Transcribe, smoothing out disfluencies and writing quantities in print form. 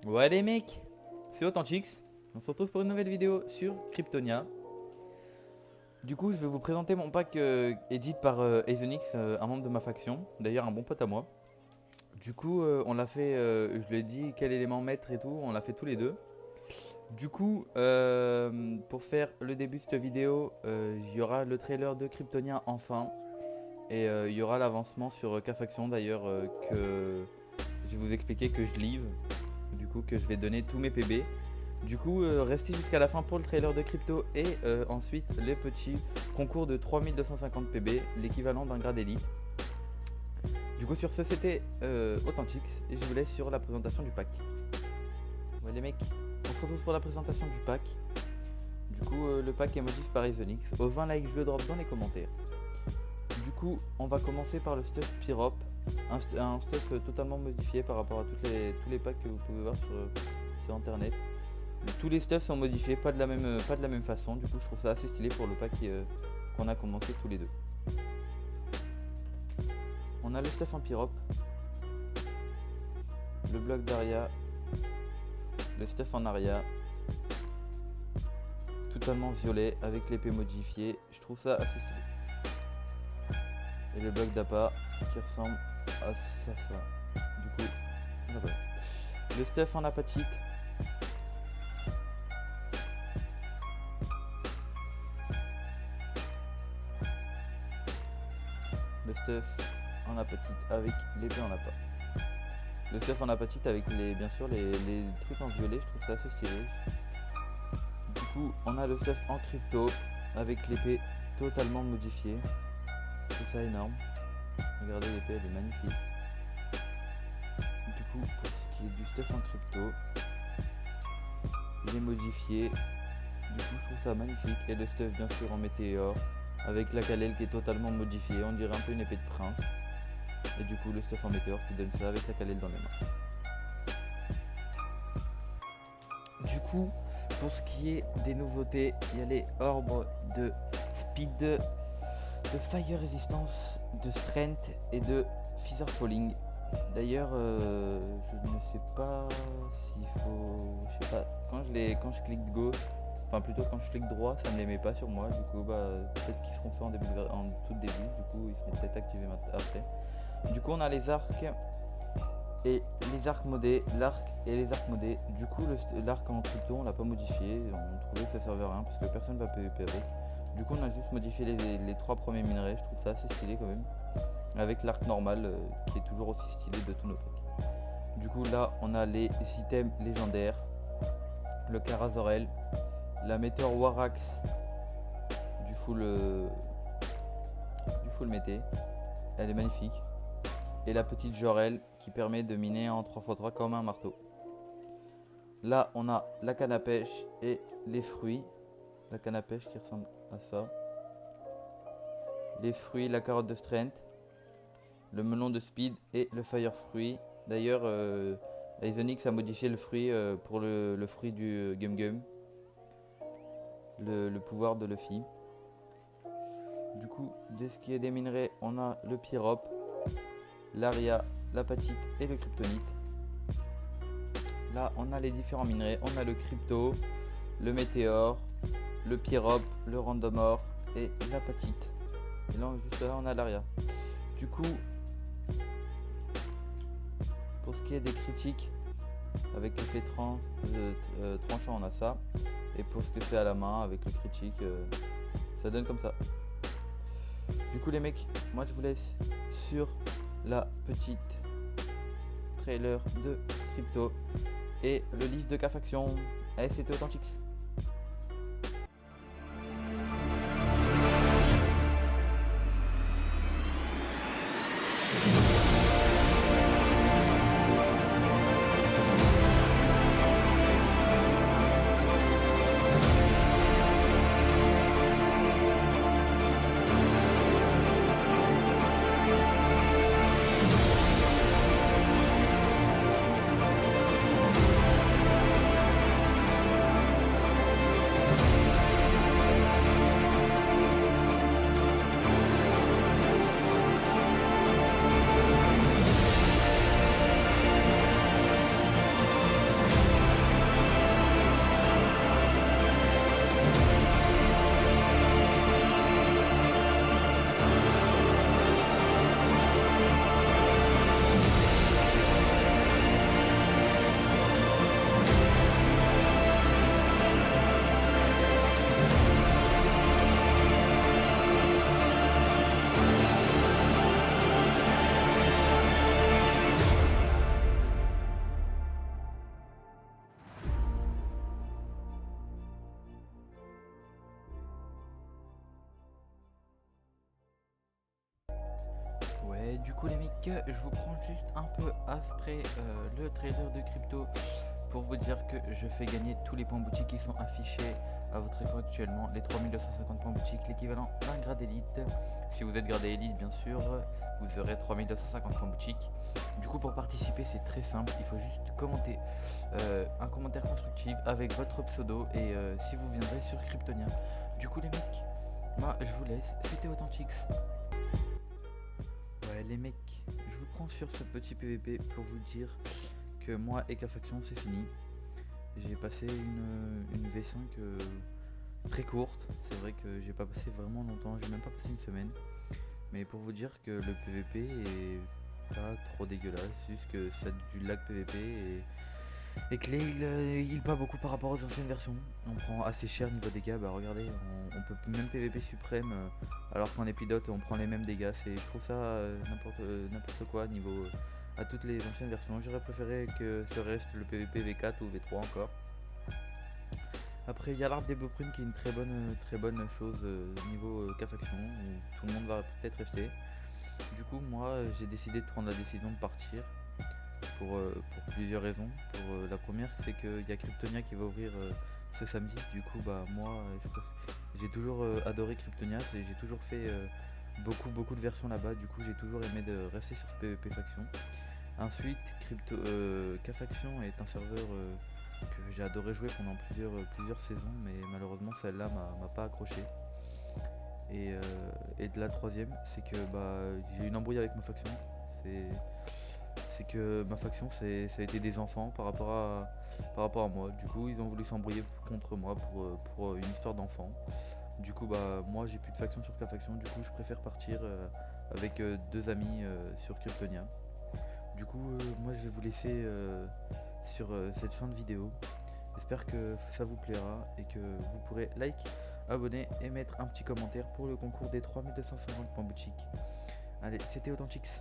Ouais les mecs, c'est Authentix. On se retrouve pour une nouvelle vidéo sur Cryptonia. Du coup je vais vous présenter mon pack edit par Ezonix, un membre de ma faction. D'ailleurs un bon pote à moi. Du coup on l'a fait, je lui ai dit quel élément mettre et tout, on l'a fait tous les deux. Du coup pour faire le début de cette vidéo, il y aura le trailer de Cryptonia enfin. Et il y aura l'avancement sur K-Faction d'ailleurs que je vais vous expliquer que je live. Du coup que je vais donner tous mes PB. Du coup restez jusqu'à la fin pour le trailer de crypto et ensuite les petits concours de 3250 PB, l'équivalent d'un grade élite. Du coup sur ce c'était Authentix et je vous laisse sur la présentation du pack. Ouais les mecs, on se retrouve pour la présentation du pack. Du coup le pack est modif par Ezonix. Aux 20 likes je le drop dans les commentaires. Du coup on va commencer par le stuff Pyrop. Un stuff totalement modifié par rapport à tous les packs que vous pouvez voir sur internet. Tous les stuffs sont modifiés, pas de la même façon. Du coup je trouve ça assez stylé pour le pack qu'on a commencé tous les deux. On a le stuff en Pyrop, le bloc d'Aria, le stuff en Aria, totalement violet avec l'épée modifiée. Je trouve ça assez stylé. Et le bloc d'Appa qui ressemble à ça. Du coup, voilà. Le stuff en apatite. Le stuff en apatite avec l'épée en appât. Le stuff en apatite avec bien sûr les trucs en violet, je trouve ça assez stylé. Du coup on a le stuff en crypto avec l'épée totalement modifiée. Je trouve ça énorme. Regardez l'épée, elle est magnifique. Du coup pour ce qui est du stuff en crypto, il est modifié. Du coup je trouve ça magnifique. Et le stuff bien sûr en météore avec la calelle qui est totalement modifiée. On dirait un peu une épée de prince. Et du coup le stuff en météore qui donne ça avec la calelle dans les mains. Du coup pour ce qui est des nouveautés, il y a les orbes de speed, de fire resistance, de strength et de feather falling. D'ailleurs je ne sais pas s'il faut, je sais pas, quand je clique gauche, enfin plutôt quand je clique droit ça ne les met pas sur moi. Du coup peut-être qu'ils seront faits en tout début, du coup ils seront peut-être activés après. Du coup on a les arcs et les arcs modés, l'arc et les arcs modés. Du coup l'arc en crypto on l'a pas modifié, on trouvait que ça servait à rien parce que personne va PVP avec. Du coup on a juste modifié les 3 premiers minerais, je trouve ça assez stylé quand même. Avec l'arc normal qui est toujours aussi stylé de tous nos packs. Du coup là on a les items légendaires, le Carazorel, la Météor Warax du full mété, elle est magnifique. Et la petite Jorel qui permet de miner en 3x3 comme un marteau. Là on a la canne à pêche et les fruits. La canne à pêche qui ressemble à ça. Les fruits, la carotte de strength, le melon de speed et le fire fruit. D'ailleurs Ezonix a modifié le fruit pour le fruit du Gum Gum. Le pouvoir de Luffy. Du coup de ce qui est des minerais, on a le Pyrop, l'Aria, l'apatite et le kryptonite. Là on a les différents minerais, on a le crypto, le météore, le Pyrop, le random ore et l'apatite. Et là juste là on a l'Aria. Du coup pour ce qui est des critiques, avec l'effet tranchant on a ça. Et pour ce que c'est à la main avec le critique, ça donne comme ça. Du coup les mecs, moi je vous laisse sur la petite trailer de crypto et le livre de K-Faction. Allez, c'était Authentix. Et du coup les mecs, je vous prends juste un peu après le trailer de crypto pour vous dire que je fais gagner tous les points boutiques qui sont affichés à votre écran actuellement, les 3250 points boutiques, l'équivalent d'un grade élite. Si vous êtes gradé élite bien sûr, vous aurez 3250 points boutiques. Du coup pour participer c'est très simple, il faut juste commenter un commentaire constructif avec votre pseudo et si vous viendrez sur Cryptonia. Du coup les mecs, moi je vous laisse, c'était Authentix. Ouais les mecs, je vous prends sur ce petit PVP pour vous dire que moi et K-Faction c'est fini. J'ai passé une V5 très courte, c'est vrai que j'ai pas passé vraiment longtemps, j'ai même pas passé une semaine. Mais pour vous dire que le PVP est pas trop dégueulasse, juste que ça a du lag PVP et que il heal pas beaucoup par rapport aux anciennes versions. On prend assez cher niveau dégâts, bah regardez, on peut même PVP suprême alors qu'en épidote on prend les mêmes dégâts. Je trouve ça n'importe quoi niveau à toutes les anciennes versions. J'aurais préféré que ce reste le PVP V4 ou V3 encore. Après il y a l'arbre des blueprints qui est une très bonne chose niveau K-Faction où tout le monde va peut-être rester. Du coup moi j'ai décidé de prendre la décision de partir pour plusieurs raisons. La première c'est qu'il y a Cryptonia qui va ouvrir ce samedi. Du coup bah moi j'ai toujours adoré Cryptonia et j'ai toujours fait beaucoup de versions là-bas. Du coup j'ai toujours aimé de rester sur ce PvP faction. Ensuite K-Faction est un serveur que j'ai adoré jouer pendant plusieurs saisons, mais malheureusement celle-là m'a pas accroché. Et de la troisième, c'est que bah, j'ai eu une embrouille avec ma faction. C'est que ma faction, ça a été des enfants par rapport à moi. Du coup, ils ont voulu s'embrouiller contre moi pour une histoire d'enfant. Du coup, bah, moi, j'ai plus de faction sur K-Faction. Du coup, je préfère partir avec deux amis sur Cryptonia. Du coup, moi, je vais vous laisser sur cette fin de vidéo. J'espère que ça vous plaira et que vous pourrez like, abonner et mettre un petit commentaire pour le concours des 3250 points boutique. Allez, c'était Authentix.